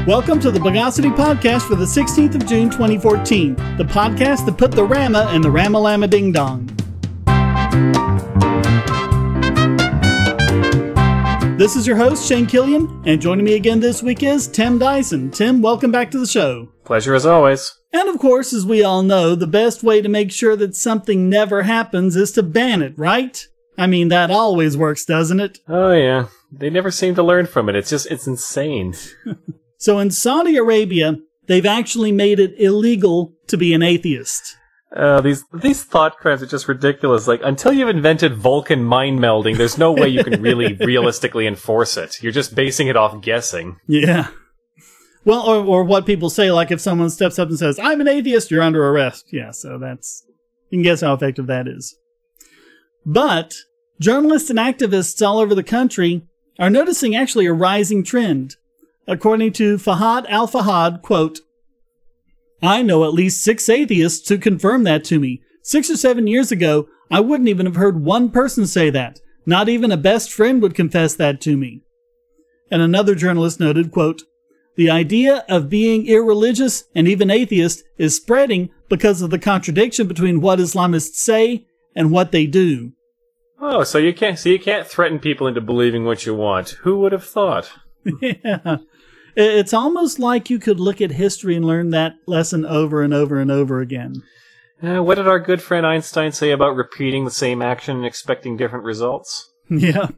Welcome to the Bogosity podcast for the 16th of June 2014, the podcast that put the Rama in the Rama-Lama Ding Dong. This is your host, Shane Killian, and joining me again this week is Tim Dyson. Tim, welcome back to the show. Pleasure as always. And of course, as we all know, the best way to make sure that something never happens is to ban it, right? I mean, that always works, doesn't it? Oh yeah, they never seem to learn from it. It's insane. So in Saudi Arabia, they've actually made it illegal to be an atheist. These thought crimes are just ridiculous. Like, until you've invented Vulcan mind melding, there's no way you can really realistically enforce it. You're just basing it off guessing. Yeah. Well, or what people say, like if someone steps up and says, "I'm an atheist," you're under arrest. Yeah, so you can guess how effective that is. But journalists and activists all over the country are noticing actually a rising trend. According to Fahad Al-Fahad, quote, "I know at least 6 atheists who confirm that to me. 6 or 7 years ago, I wouldn't even have heard one person say that. Not even a best friend would confess that to me." And another journalist noted, quote, "The idea of being irreligious and even atheist is spreading because of the contradiction between what Islamists say and what they do." Oh, so you can't threaten people into believing what you want. Who would have thought? Yeah. It's almost like you could look at history and learn that lesson over and over and over again. What did our good friend Einstein say about repeating the same action and expecting different results? Yeah.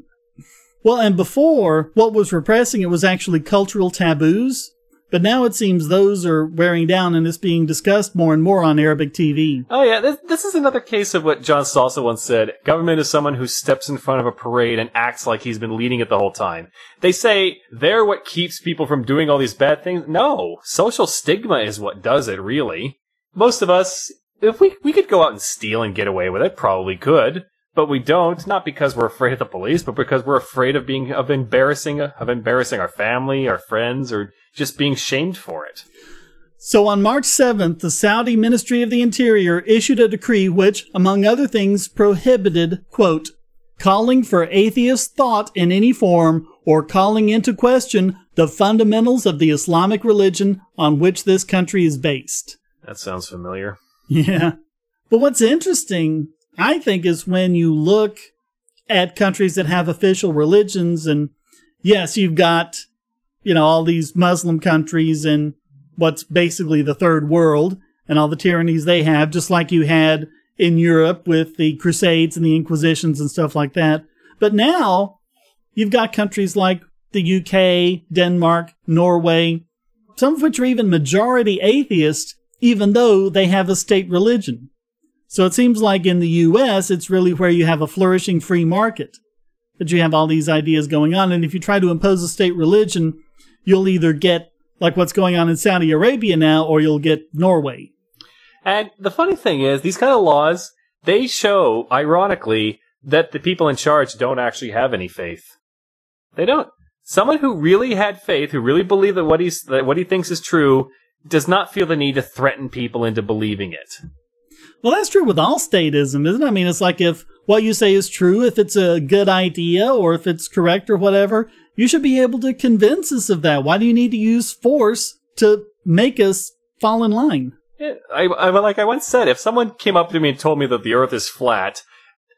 Well, and before, what was repressing it was actually cultural taboos. But now it seems those are wearing down and it's being discussed more and more on Arabic TV. Oh yeah, this is another case of what John Salsa once said. Government is someone who steps in front of a parade and acts like he's been leading it the whole time. They say they're what keeps people from doing all these bad things. No, social stigma is what does it, really. Most of us, if we could go out and steal and get away with it, probably could. But we don't, not because we're afraid of the police, but because we're afraid of embarrassing our family, our friends, or just being shamed for it. So on March 7th, the Saudi Ministry of the Interior issued a decree which, among other things, prohibited, quote, "calling for atheist thought in any form or calling into question the fundamentals of the Islamic religion on which this country is based." That sounds familiar. Yeah. But what's interesting, I think, is when you look at countries that have official religions, and yes, you've got, all these Muslim countries and what's basically the third world and all the tyrannies they have, just like you had in Europe with the Crusades and the Inquisitions and stuff like that. But now you've got countries like the UK, Denmark, Norway, some of which are even majority atheist, even though they have a state religion. So it seems like in the U.S., it's really where you have a flourishing free market, that you have all these ideas going on. And if you try to impose a state religion, you'll either get like what's going on in Saudi Arabia now, or you'll get Norway. And the funny thing is, these kind of laws, they show, ironically, that the people in charge don't actually have any faith. They don't. Someone who really had faith, who really believed that what he thinks is true, does not feel the need to threaten people into believing it. Well, that's true with all statism, isn't it? I mean, it's like if what you say is true, if it's a good idea or if it's correct or whatever, you should be able to convince us of that. Why do you need to use force to make us fall in line? Yeah, like I once said, if someone came up to me and told me that the earth is flat,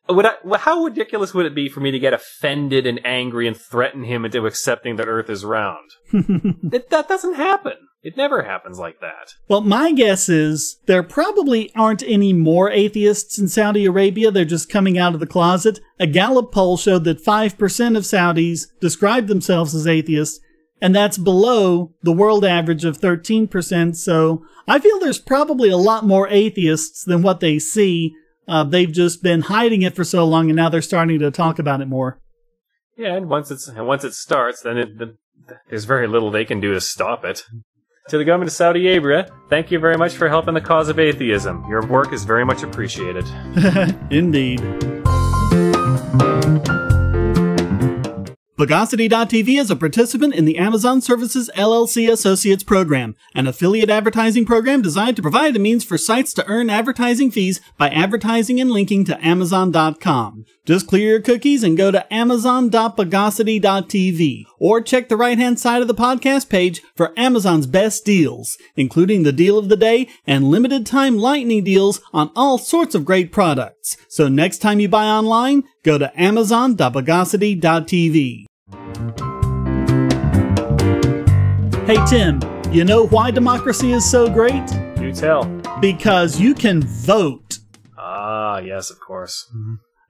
how ridiculous would it be for me to get offended and angry and threaten him into accepting that earth is round? That doesn't happen. It never happens like that. Well, my guess is there probably aren't any more atheists in Saudi Arabia. They're just coming out of the closet. A Gallup poll showed that 5% of Saudis describe themselves as atheists, and that's below the world average of 13%. So I feel there's probably a lot more atheists than what they see. They've just been hiding it for so long, and now they're starting to talk about it more. Yeah, and once it starts, then there's very little they can do to stop it. To the government of Saudi Arabia, thank you very much for helping the cause of atheism. Your work is very much appreciated. Indeed. Bogosity.tv is a participant in the Amazon Services LLC Associates Program, an affiliate advertising program designed to provide a means for sites to earn advertising fees by advertising and linking to Amazon.com. Just clear your cookies and go to Amazon.bogosity.tv, or check the right-hand side of the podcast page for Amazon's best deals, including the deal of the day and limited-time lightning deals on all sorts of great products. So next time you buy online, go to Amazon.bogosity.tv. Hey Tim, you know why democracy is so great? Do tell. Because you can vote. Ah, yes, of course.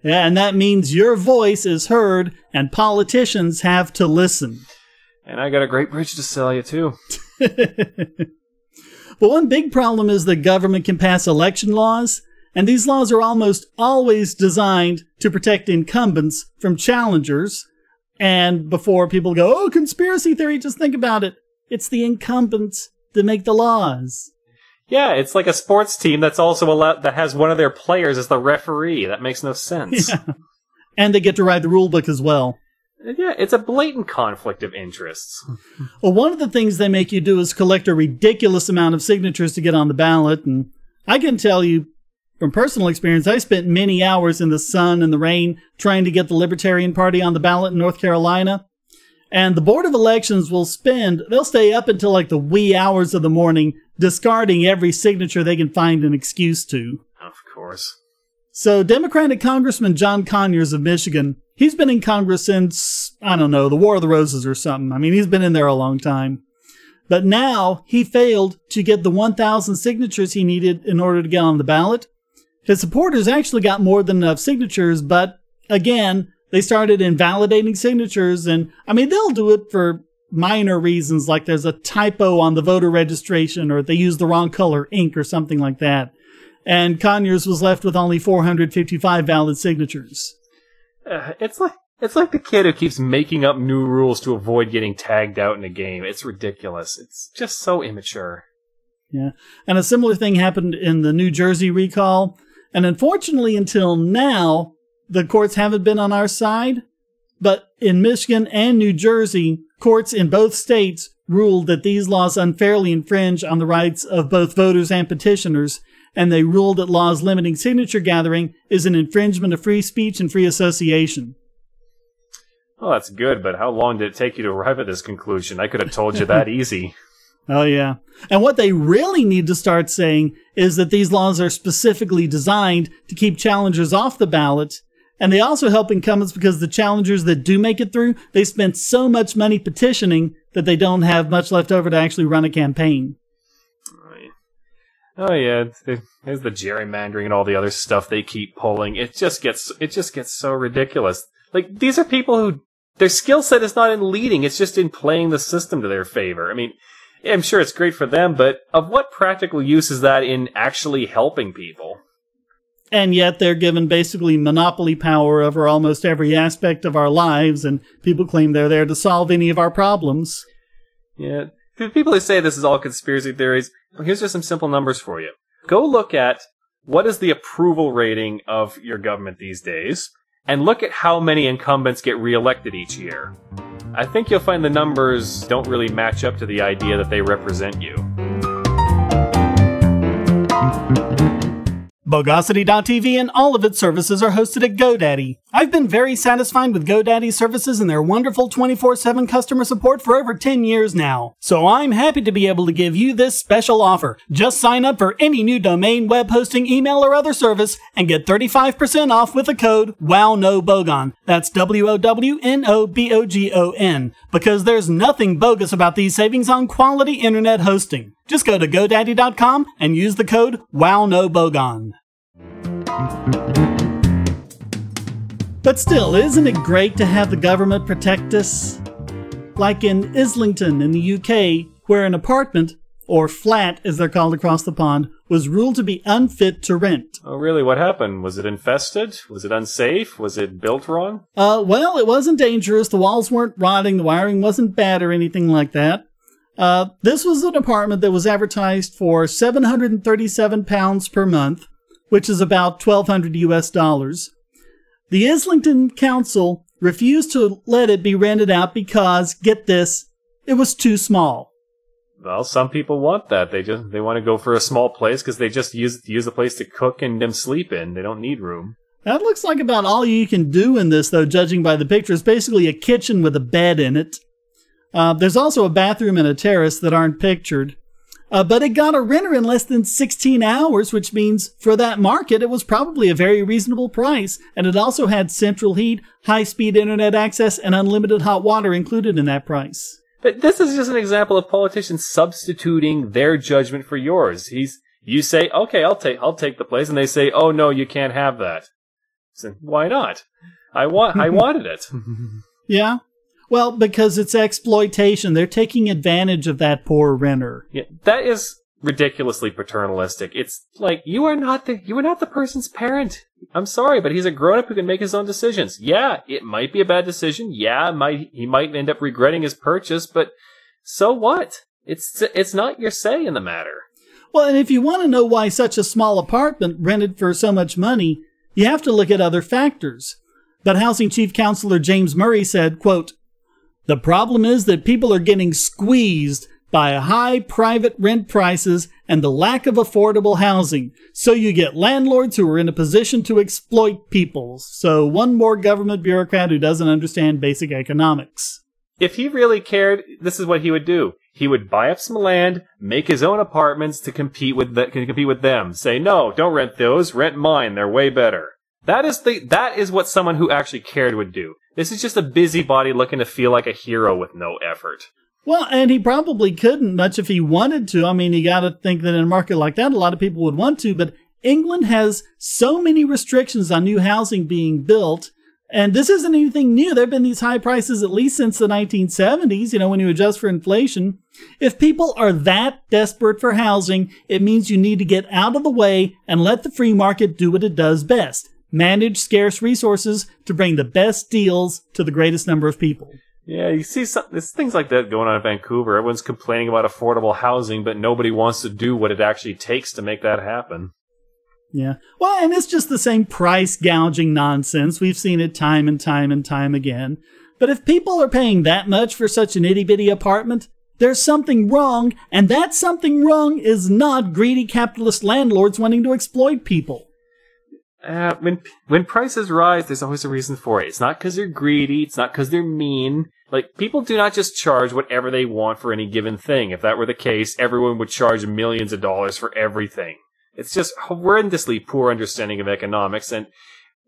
Yeah, and that means your voice is heard and politicians have to listen. And I got a great bridge to sell you, too. But one big problem is the government can pass election laws, and these laws are almost always designed to protect incumbents from challengers. And before people go, oh, conspiracy theory, just think about it. It's the incumbents that make the laws. Yeah, it's like a sports team that's also allowed, that has one of their players as the referee. That makes no sense. Yeah. And they get to write the rule book as well. Yeah, it's a blatant conflict of interests. Well, one of the things they make you do is collect a ridiculous amount of signatures to get on the ballot. And I can tell you from personal experience, I spent many hours in the sun and the rain trying to get the Libertarian Party on the ballot in North Carolina. And the Board of Elections they'll stay up until like the wee hours of the morning, discarding every signature they can find an excuse to. Of course. So Democratic Congressman John Conyers of Michigan, he's been in Congress since, I don't know, the War of the Roses or something. I mean, he's been in there a long time. But now he failed to get the 1,000 signatures he needed in order to get on the ballot. His supporters actually got more than enough signatures, but again, they started invalidating signatures, and I mean, they'll do it for minor reasons, like there's a typo on the voter registration, or they used the wrong color ink or something like that. And Conyers was left with only 455 valid signatures. It's like the kid who keeps making up new rules to avoid getting tagged out in a game. It's ridiculous. It's just so immature. Yeah, and a similar thing happened in the New Jersey recall. And unfortunately, until now, the courts haven't been on our side. But in Michigan and New Jersey, courts in both states ruled that these laws unfairly infringe on the rights of both voters and petitioners. And they ruled that laws limiting signature gathering is an infringement of free speech and free association. Well, that's good, but how long did it take you to arrive at this conclusion? I could have told you that easy. Oh, yeah. And what they really need to start saying is that these laws are specifically designed to keep challengers off the ballot. And they also help incumbents because the challengers that do make it through, they spent so much money petitioning that they don't have much left over to actually run a campaign. Oh, yeah. There's the gerrymandering and all the other stuff they keep pulling. It just gets so ridiculous. Like, these are people who, their skill set is not in leading, it's just in playing the system to their favor. I mean, I'm sure it's great for them, but of what practical use is that in actually helping people? And yet they're given basically monopoly power over almost every aspect of our lives, and people claim they're there to solve any of our problems. Yeah. The people who say this is all conspiracy theories, well, here's just some simple numbers for you. Go look at what is the approval rating of your government these days, and look at how many incumbents get reelected each year. I think you'll find the numbers don't really match up to the idea that they represent you. Bogosity.tv and all of its services are hosted at GoDaddy. I've been very satisfied with GoDaddy's services and their wonderful 24/7 customer support for over 10 years now. So I'm happy to be able to give you this special offer. Just sign up for any new domain, web hosting, email, or other service and get 35% off with the code WOWNOBOGON. That's WOWNOBOGON. Because there's nothing bogus about these savings on quality internet hosting. Just go to GoDaddy.com and use the code WOWNOBOGON. But still, isn't it great to have the government protect us? Like in Islington in the UK, where an apartment, or flat as they're called across the pond, was ruled to be unfit to rent. Oh, really? What happened? Was it infested? Was it unsafe? Was it built wrong? Well, it wasn't dangerous. The walls weren't rotting. The wiring wasn't bad or anything like that. This was an apartment that was advertised for £737 per month, which is about $1,200 US. The Islington Council refused to let it be rented out because, get this, it was too small. Well, some people want that. They want to go for a small place because they just use the place to cook and them sleep in. They don't need room. That looks like about all you can do in this, though, judging by the picture. It's basically a kitchen with a bed in it. There's also a bathroom and a terrace that aren't pictured. But it got a renter in less than 16 hours, which means for that market, it was probably a very reasonable price. And it also had central heat, high-speed internet access, and unlimited hot water included in that price. But this is just an example of politicians substituting their judgment for yours. You say, okay, I'll take the place, and they say, oh no, you can't have that. So, why not? I wanted it. Yeah. Well, because it's exploitation. They're taking advantage of that poor renter. Yeah, that is ridiculously paternalistic. It's like you are not the person's parent. I'm sorry, but he's a grown-up who can make his own decisions. Yeah, it might be a bad decision. Yeah, he might end up regretting his purchase, but so what? It's not your say in the matter. Well, and if you want to know why such a small apartment rented for so much money, you have to look at other factors. But Housing Chief Counselor James Murray said, quote, "The problem is that people are getting squeezed by high private rent prices and the lack of affordable housing. So you get landlords who are in a position to exploit people." So one more government bureaucrat who doesn't understand basic economics. If he really cared, this is what he would do. He would buy up some land, make his own apartments to compete with them. Say, no, don't rent those, rent mine, they're way better. That is what someone who actually cared would do. This is just a busybody looking to feel like a hero with no effort. Well, and he probably couldn't much if he wanted to. I mean, you got to think that in a market like that, a lot of people would want to, but England has so many restrictions on new housing being built. And this isn't anything new. There have been these high prices at least since the 1970s, when you adjust for inflation. If people are that desperate for housing, it means you need to get out of the way and let the free market do what it does best. Manage scarce resources to bring the best deals to the greatest number of people. Yeah, you see there's things like that going on in Vancouver. Everyone's complaining about affordable housing, but nobody wants to do what it actually takes to make that happen. Yeah. Well, and it's just the same price gouging nonsense. We've seen it time and time and time again. But if people are paying that much for such an itty-bitty apartment, there's something wrong, and that something wrong is not greedy capitalist landlords wanting to exploit people. When prices rise, there's always a reason for it. It's not because they're greedy. It's not because they're mean. Like, people do not just charge whatever they want for any given thing. If that were the case, everyone would charge millions of dollars for everything. It's just horrendously poor understanding of economics. And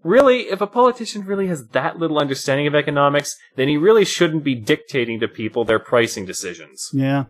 really, if a politician really has that little understanding of economics, then he really shouldn't be dictating to people their pricing decisions. Yeah.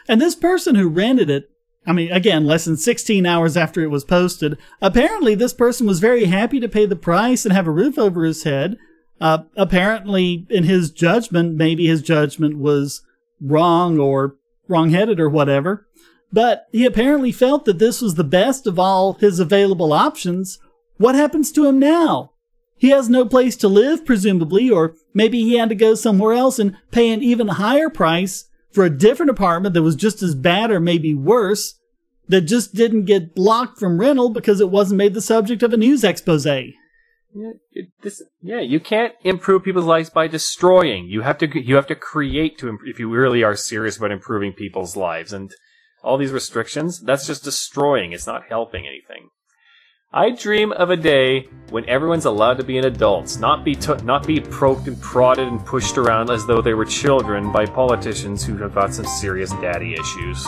And this person who rented it, I mean, again, less than 16 hours after it was posted, apparently this person was very happy to pay the price and have a roof over his head. Apparently, in his judgment, maybe his judgment was wrong or wrong-headed or whatever. But he apparently felt that this was the best of all his available options. What happens to him now? He has no place to live, presumably, or maybe he had to go somewhere else and pay an even higher price for a different apartment that was just as bad or maybe worse, that just didn't get blocked from rental because it wasn't made the subject of a news expose. Yeah, you can't improve people's lives by destroying. You have to create if you really are serious about improving people's lives. And all these restrictions, that's just destroying. It's not helping anything. I dream of a day when everyone's allowed to be an adult, not be poked and prodded and pushed around as though they were children by politicians who have got some serious daddy issues.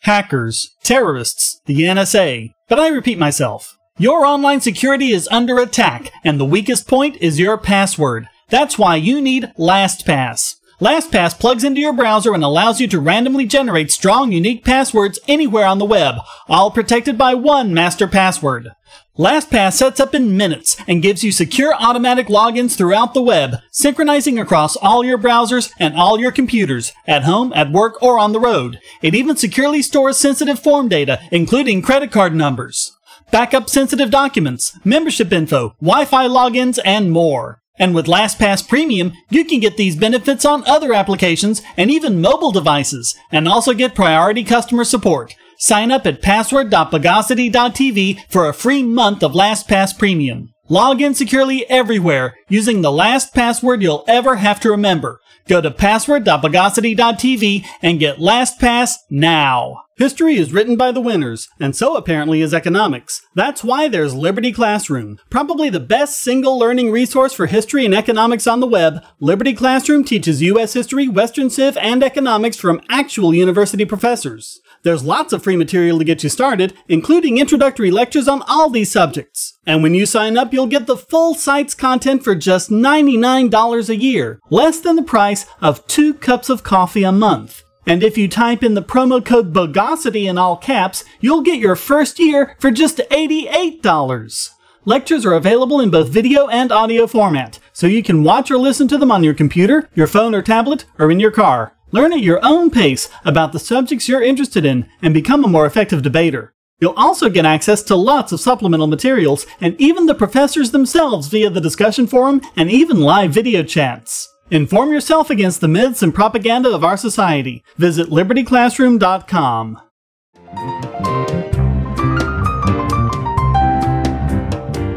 Hackers, terrorists, the NSA. But I repeat myself. Your online security is under attack, and the weakest point is your password. That's why you need LastPass. LastPass plugs into your browser and allows you to randomly generate strong, unique passwords anywhere on the web, all protected by one master password. LastPass sets up in minutes and gives you secure automatic logins throughout the web, synchronizing across all your browsers and all your computers, at home, at work, or on the road. It even securely stores sensitive form data, including credit card numbers, backup sensitive documents, membership info, Wi-Fi logins, and more. And with LastPass Premium, you can get these benefits on other applications and even mobile devices, and also get priority customer support. Sign up at password.bogosity.tv for a free month of LastPass Premium. Log in securely everywhere using the last password you'll ever have to remember. Go to password.bogosity.tv and get LastPass now. History is written by the winners, and so apparently is economics. That's why there's Liberty Classroom. Probably the best single learning resource for history and economics on the web, Liberty Classroom teaches U.S. history, Western Civ, and economics from actual university professors. There's lots of free material to get you started, including introductory lectures on all these subjects. And when you sign up, you'll get the full site's content for just $99 a year, less than the price of 2 cups of coffee a month. And if you type in the promo code Bogosity in all caps, you'll get your first year for just $88. Lectures are available in both video and audio format, so you can watch or listen to them on your computer, your phone or tablet, or in your car. Learn at your own pace about the subjects you're interested in and become a more effective debater. You'll also get access to lots of supplemental materials and even the professors themselves via the discussion forum and even live video chats. Inform yourself against the myths and propaganda of our society. Visit libertyclassroom.com.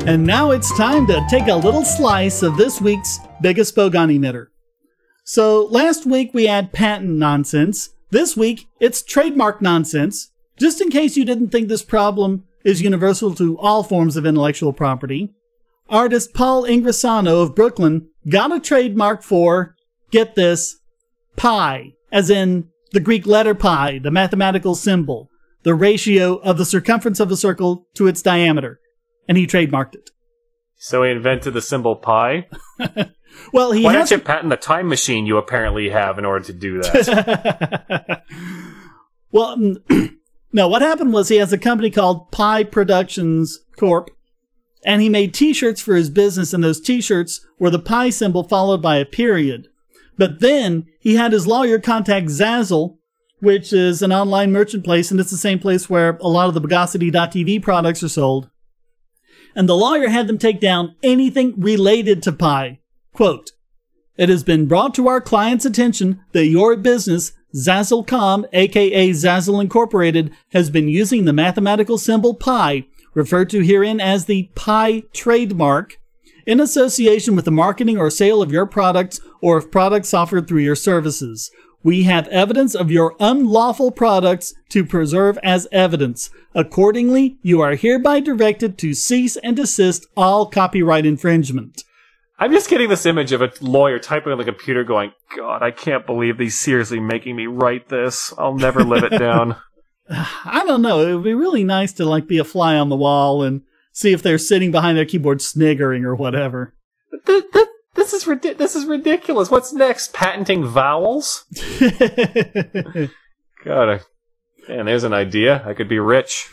And now it's time to take a little slice of this week's biggest Bogon emitter. So last week we had patent nonsense. This week it's trademark nonsense. Just in case you didn't think this problem is universal to all forms of intellectual property, artist Paul Ingrisano of Brooklyn got a trademark for, get this, pi, as in the Greek letter pi, the mathematical symbol, the ratio of the circumference of a circle to its diameter. And he trademarked it. So he invented the symbol pi? Well, Why don't you patent the time machine you apparently have in order to do that? Well, no, what happened was he has a company called Pi Productions Corp. And he made t-shirts for his business, and those t-shirts were the pi symbol followed by a period. But then he had his lawyer contact Zazzle, which is an online merchant place, and it's the same place where a lot of the Bogosity.tv products are sold. And the lawyer had them take down anything related to pi. Quote, "It has been brought to our client's attention that your business, Zazzle.com, aka Zazzle Incorporated, has been using the mathematical symbol pi, referred to herein as the pi trademark, in association with the marketing or sale of your products or of products offered through your services. We have evidence of your unlawful products to preserve as evidence. Accordingly, you are hereby directed to cease and desist all copyright infringement." I'm just getting this image of a lawyer typing on the computer going, God, I can't believe he's seriously making me write this. I'll never live it down. I don't know. It would be really nice to be a fly on the wall and see if they're sitting behind their keyboard sniggering or whatever. This is ridiculous. What's next? Patenting vowels? God, man, there's an idea. I could be rich.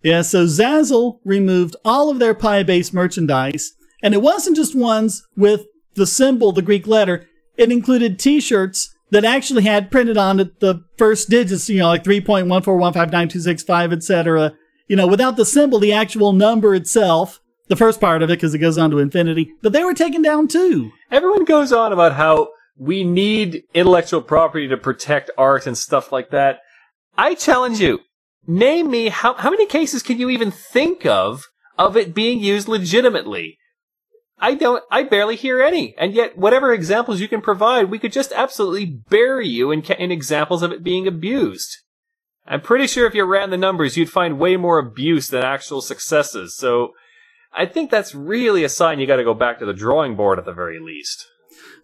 Yeah, so Zazzle removed all of their pi-based merchandise, and it wasn't just ones with the symbol, the Greek letter. It included t-shirts that actually had printed on it the first digits, like 3.1415926.5, etc. Without the symbol, the actual number itself, the first part of it, because it goes on to infinity, but they were taken down too. Everyone goes on about how we need intellectual property to protect art and stuff like that. I challenge you. Name me, how many cases can you even think of it being used legitimately? I barely hear any. And yet, whatever examples you can provide, we could just absolutely bury you in examples of it being abused. I'm pretty sure if you ran the numbers, you'd find way more abuse than actual successes. So, I think that's really a sign you gotta go back to the drawing board at the very least.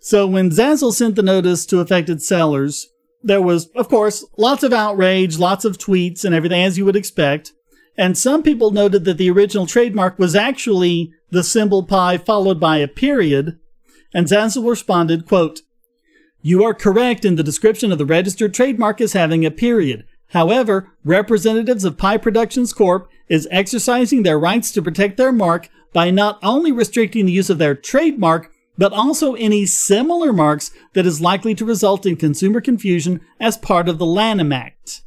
So when Zazzle sent the notice to affected sellers, there was, of course, lots of outrage, lots of tweets and everything, as you would expect. And some people noted that the original trademark was actually the symbol pi followed by a period. And Zazzle responded, quote, "You are correct in the description of the registered trademark as having a period. However, representatives of Pi Productions Corp. Is exercising their rights to protect their mark by not only restricting the use of their trademark, but also any similar marks that is likely to result in consumer confusion as part of the Lanham Act."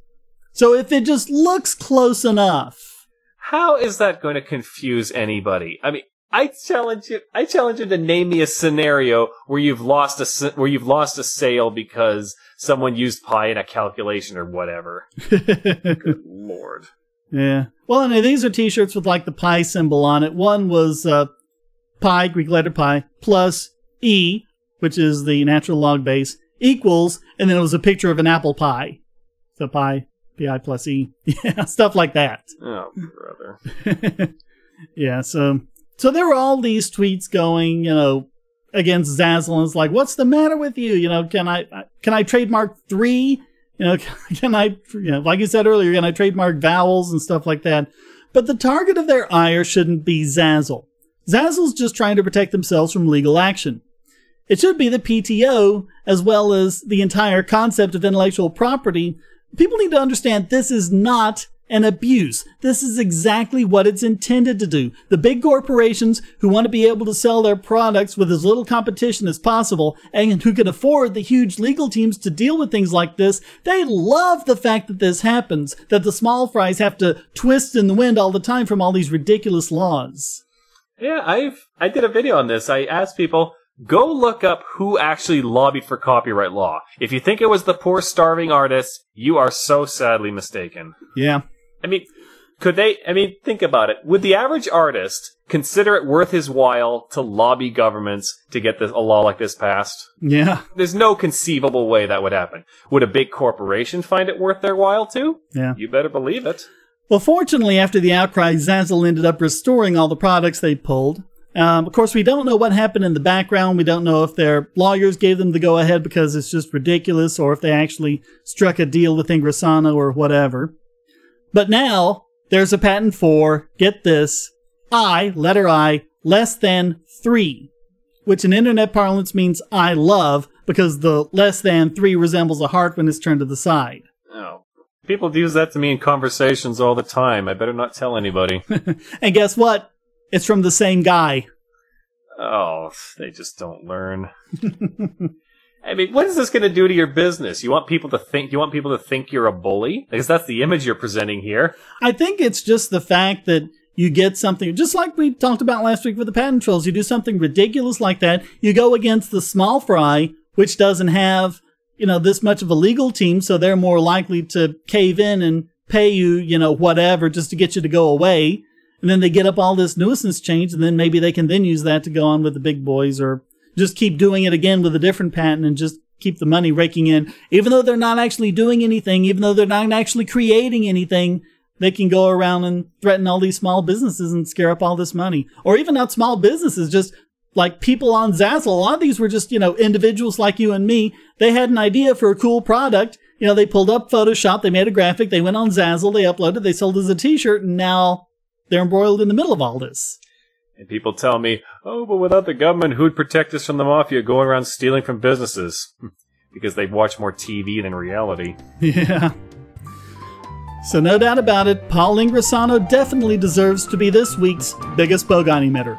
So if it just looks close enough. How is that going to confuse anybody? I mean, I challenge you to name me a scenario where you've lost a sale because someone used pi in a calculation or whatever. Good Lord. Yeah. Well, I mean, these are t-shirts with like the pi symbol on it. One was pi, Greek letter pi, plus E, which is the natural log base, equals, and then it was a picture of an apple pie. So pi plus E. Yeah, stuff like that. Oh, brother. Yeah, so there were all these tweets going, against Zazzle, and it's like, what's the matter with you? Can I trademark 3? Can I, like you said earlier, can I trademark vowels and stuff like that? But the target of their ire shouldn't be Zazzle. Zazzle's just trying to protect themselves from legal action. It should be the PTO, as well as the entire concept of intellectual property. People need to understand this is not an abuse. This is exactly what it's intended to do. The big corporations who want to be able to sell their products with as little competition as possible and who can afford the huge legal teams to deal with things like this, they love the fact that this happens, that the small fries have to twist in the wind all the time from all these ridiculous laws. Yeah, I did a video on this. I asked people, go look up who actually lobbied for copyright law. If you think it was the poor starving artists, you are so sadly mistaken. Yeah. I mean, think about it. Would the average artist consider it worth his while to lobby governments to get a law like this passed? Yeah. There's no conceivable way that would happen. Would a big corporation find it worth their while to? Yeah. You better believe it. Well, fortunately, after the outcry, Zazzle ended up restoring all the products they pulled. Of course, we don't know what happened in the background. We don't know if their lawyers gave them the go-ahead because it's just ridiculous, or if they actually struck a deal with Ingrisano or whatever. But now, there's a patent for, get this, letter I, less than 3, which in internet parlance means I love, because the less than 3 resembles a heart when it's turned to the side. Oh. People use that to me in conversations all the time. I better not tell anybody. And guess what? It's from the same guy. Oh, they just don't learn. I mean, what is this going to do to your business? You want people to think you're a bully? Because that's the image you're presenting here. I think it's just the fact that you get something, just like we talked about last week with the patent trolls, you do something ridiculous like that, you go against the small fry, which doesn't have, this much of a legal team, so they're more likely to cave in and pay you, whatever, just to get you to go away. And then they get up all this nuisance change, and then maybe they can then use that to go on with the big boys, or just keep doing it again with a different patent and just keep the money raking in. Even though they're not actually doing anything, even though they're not actually creating anything, they can go around and threaten all these small businesses and scare up all this money. Or even not small businesses, just like people on Zazzle. A lot of these were just, individuals like you and me. They had an idea for a cool product. They pulled up Photoshop, they made a graphic, they went on Zazzle, they uploaded, they sold it as a t-shirt, and now they're embroiled in the middle of all this. And people tell me, oh, but without the government, who'd protect us from the mafia going around stealing from businesses? Because they watch more TV than reality. Yeah. So no doubt about it, Paul Ingrisano definitely deserves to be this week's biggest Bogon emitter.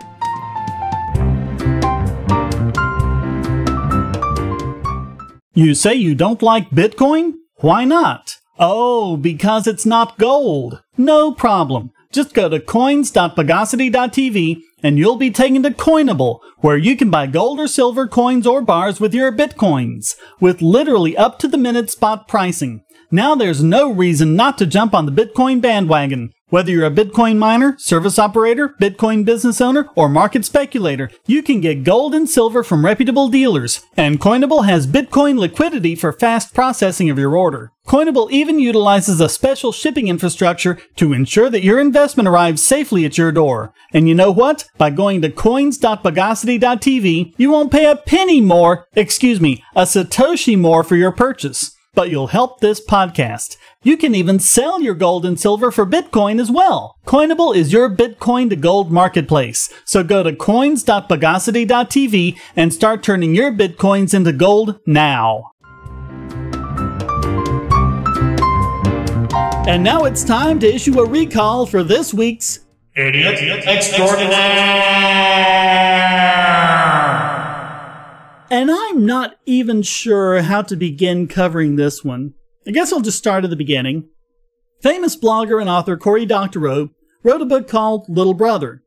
You say you don't like Bitcoin? Why not? Oh, because it's not gold. No problem. Just go to coins.bogosity.tv and you'll be taken to Coinable, where you can buy gold or silver coins or bars with your Bitcoins, with literally up-to-the-minute spot pricing. Now there's no reason not to jump on the Bitcoin bandwagon. Whether you're a Bitcoin miner, service operator, Bitcoin business owner, or market speculator, you can get gold and silver from reputable dealers. And Coinable has Bitcoin liquidity for fast processing of your order. Coinable even utilizes a special shipping infrastructure to ensure that your investment arrives safely at your door. And you know what? By going to coins.bogosity.tv, you won't pay a penny more, a Satoshi more for your purchase. But you'll help this podcast. You can even sell your gold and silver for Bitcoin as well. Coinable is your Bitcoin to gold marketplace. So go to coins.bogosity.tv and start turning your Bitcoins into gold now. And now it's time to issue a recall for this week's Idiot Extraordinaire! And I'm not even sure how to begin covering this one. I guess I'll just start at the beginning. Famous blogger and author Cory Doctorow wrote a book called Little Brother.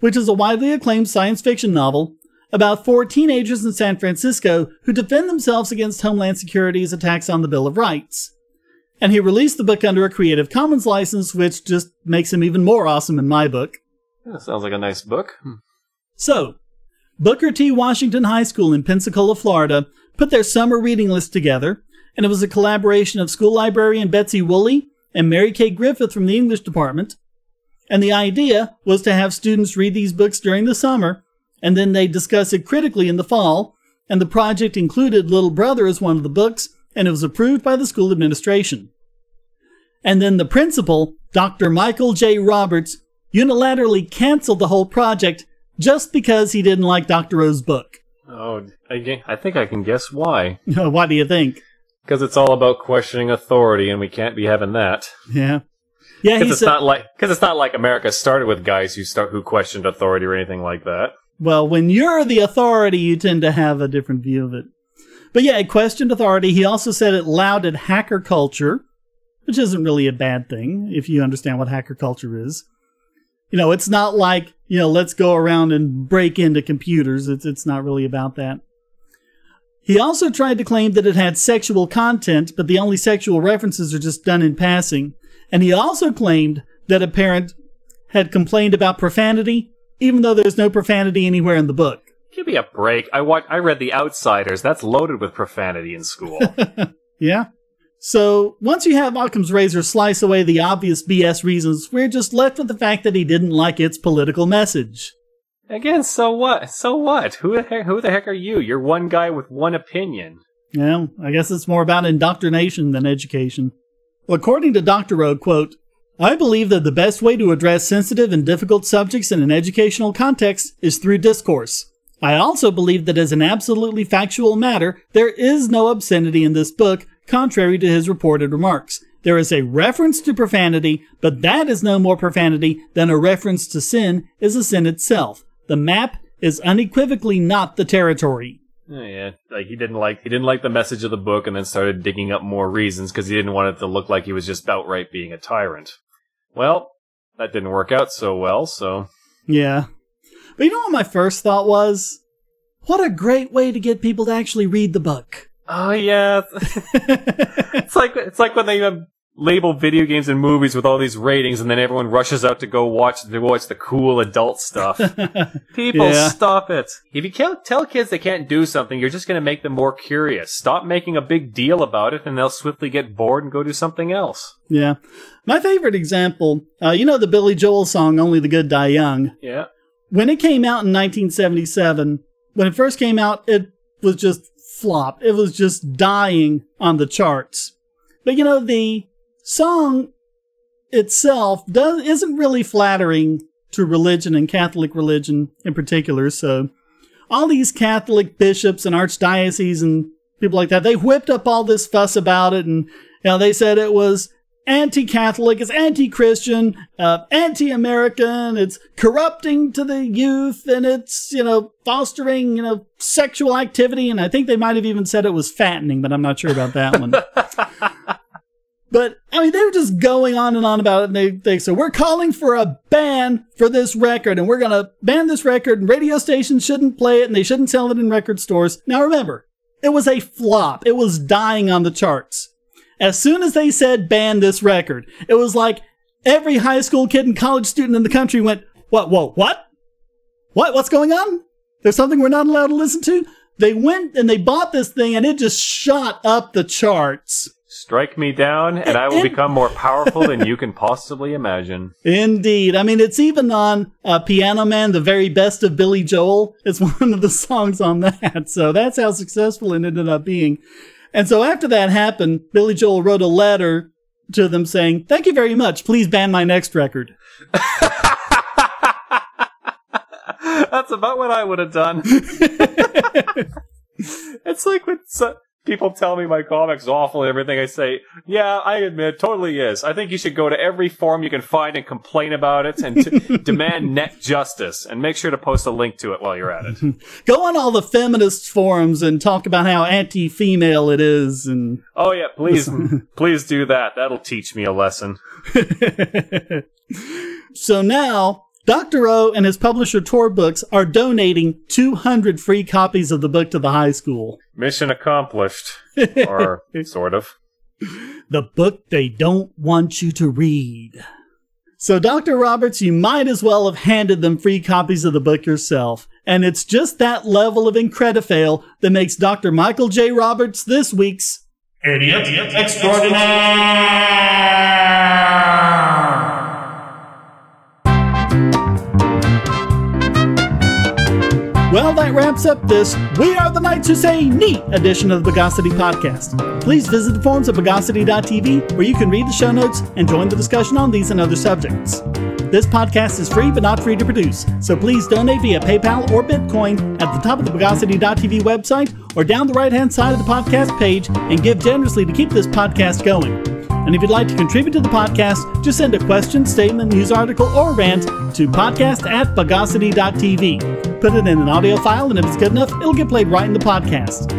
which is a widely acclaimed science fiction novel about 4 teenagers in San Francisco who defend themselves against Homeland Security's attacks on the Bill of Rights. And he released the book under a Creative Commons license, which just makes him even more awesome in my book. That sounds like a nice book. So, Booker T. Washington High School in Pensacola, Florida, put their summer reading list together, and it was a collaboration of school librarian Betsy Woolley and Mary Kay Griffith from the English department. And the idea was to have students read these books during the summer, and then they discuss it critically in the fall, and the project included Little Brother as one of the books, and it was approved by the school administration. And then the principal, Dr. Michael J. Roberts, unilaterally canceled the whole project just because he didn't like Dr. O's book. Oh, I think I can guess why. Why do you think? Because it's all about questioning authority, and we can't be having that. Yeah. Yeah, because it's not like America started with guys who questioned authority or anything like that. Well, when you're the authority, you tend to have a different view of it. But yeah, it questioned authority. He also said it lauded hacker culture, which isn't really a bad thing if you understand what hacker culture is. You know, it's not like, let's go around and break into computers. It's not really about that. He also tried to claim that it had sexual content, but the only sexual references are just done in passing. And he also claimed that a parent had complained about profanity, even though there's no profanity anywhere in the book. Give me a break. I read The Outsiders. That's loaded with profanity in school. Yeah. So, once you have Occam's razor slice away the obvious BS reasons, we're just left with the fact that he didn't like its political message. Again, so what? So what? Who the heck are you? You're one guy with one opinion. Well, I guess it's more about indoctrination than education. Well, according to Dr. O, quote, I believe that the best way to address sensitive and difficult subjects in an educational context is through discourse. I also believe that as an absolutely factual matter, there is no obscenity in this book, contrary to his reported remarks. There is a reference to profanity, but that is no more profanity than a reference to sin is a sin itself. The map is unequivocally not the territory. Oh, yeah, like he didn't like the message of the book, and then started digging up more reasons because he didn't want it to look like he was just outright being a tyrant. Well, that didn't work out so well, so... Yeah. But you know what my first thought was? What a great way to get people to actually read the book. Oh, yeah. It's like when they label video games and movies with all these ratings, and then everyone rushes out to go watch the cool adult stuff. People, stop it. If you can't tell kids they can't do something, you're just going to make them more curious. Stop making a big deal about it, and they'll swiftly get bored and go do something else. Yeah. My favorite example, the Billy Joel song, Only the Good Die Young? Yeah. When it came out in 1977, when it first came out, it was just flop. It was just dying on the charts. But the song itself isn't really flattering to religion and Catholic religion in particular. So all these Catholic bishops and archdioceses and people like that, they whipped up all this fuss about it, and they said it was anti-Catholic, it's anti-Christian, anti-American, it's corrupting to the youth, and it's, fostering, sexual activity, and I think they might have even said it was fattening, but I'm not sure about that one. But, they were just going on and on about it, and they said, we're calling for a ban for this record, and we're going to ban this record, and radio stations shouldn't play it, and they shouldn't sell it in record stores. Now remember, it was a flop. It was dying on the charts. As soon as they said ban this record, it was like every high school kid and college student in the country went, what? What's going on? There's something we're not allowed to listen to? They went and they bought this thing, and it just shot up the charts. Strike me down, and I will become more powerful than you can possibly imagine. Indeed. It's even on Piano Man, the very best of Billy Joel. It's one of the songs on that. So that's how successful it ended up being. And so after that happened, Billy Joel wrote a letter to them saying, thank you very much. Please ban my next record. That's about what I would have done. It's like when people tell me my comic's awful and everything, I say, yeah, I admit, totally is. I think you should go to every forum you can find and complain about it and demand net justice. And make sure to post a link to it while you're at it. Go on all the feminist forums and talk about how anti-female it is. And oh, yeah, please do that. That'll teach me a lesson. So now, Dr. O and his publisher Tor Books are donating 200 free copies of the book to the high school. Mission accomplished. Or sort of. The book they don't want you to read. So, Dr. Roberts, you might as well have handed them free copies of the book yourself. And it's just that level of incredifail that makes Dr. Michael J. Roberts this week's Idiot Extraordinaire! Well, that wraps up this We Are the Knights Who Say Neat edition of the Bogosity podcast. Please visit the forums at bogosity.tv where you can read the show notes and join the discussion on these and other subjects. This podcast is free but not free to produce, so please donate via PayPal or Bitcoin at the top of the bogosity.tv website or down the right-hand side of the podcast page and give generously to keep this podcast going. And if you'd like to contribute to the podcast, just send a question, statement, news article, or rant to podcast@bogosity.tv. Put it in an audio file, and if it's good enough, it'll get played right in the podcast.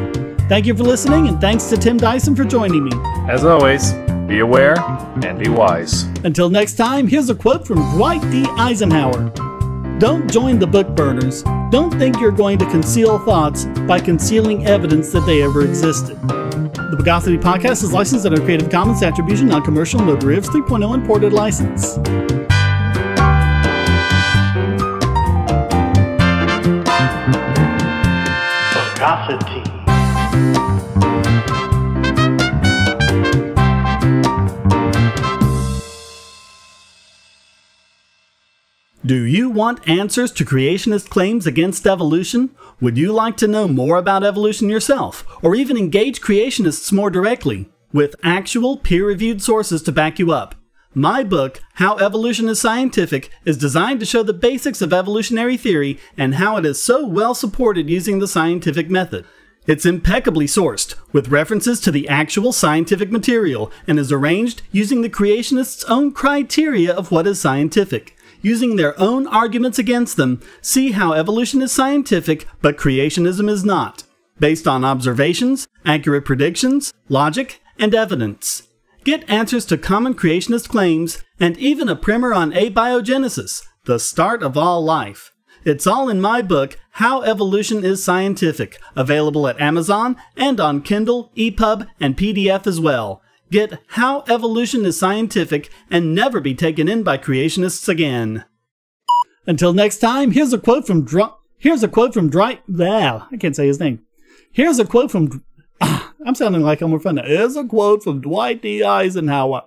Thank you for listening, and thanks to Tim Dyson for joining me. As always, be aware and be wise. Until next time, here's a quote from Dwight D. Eisenhower. Don't join the book burners. Don't think you're going to conceal thoughts by concealing evidence that they ever existed. The Bogosity podcast is licensed under a Creative Commons Attribution Non-Commercial No Derivatives 3.0 Imported License. Bogosity. Do you want answers to creationist claims against evolution? Would you like to know more about evolution yourself, or even engage creationists more directly, with actual peer-reviewed sources to back you up? My book, How Evolution is Scientific, is designed to show the basics of evolutionary theory and how it is so well supported using the scientific method. It's impeccably sourced, with references to the actual scientific material, and is arranged using the creationists' own criteria of what is scientific. Using their own arguments against them, see how evolution is scientific, but creationism is not, based on observations, accurate predictions, logic, and evidence. Get answers to common creationist claims, and even a primer on abiogenesis, the start of all life. It's all in my book, How Evolution is Scientific, available at Amazon and on Kindle, EPUB, and PDF as well. Get How Evolution is Scientific and never be taken in by creationists again. Until next time, here's a quote from Dwight. I can't say his name. Here's a quote from. I'm sounding like I'm in front of. Here's a quote from Dwight D. Eisenhower.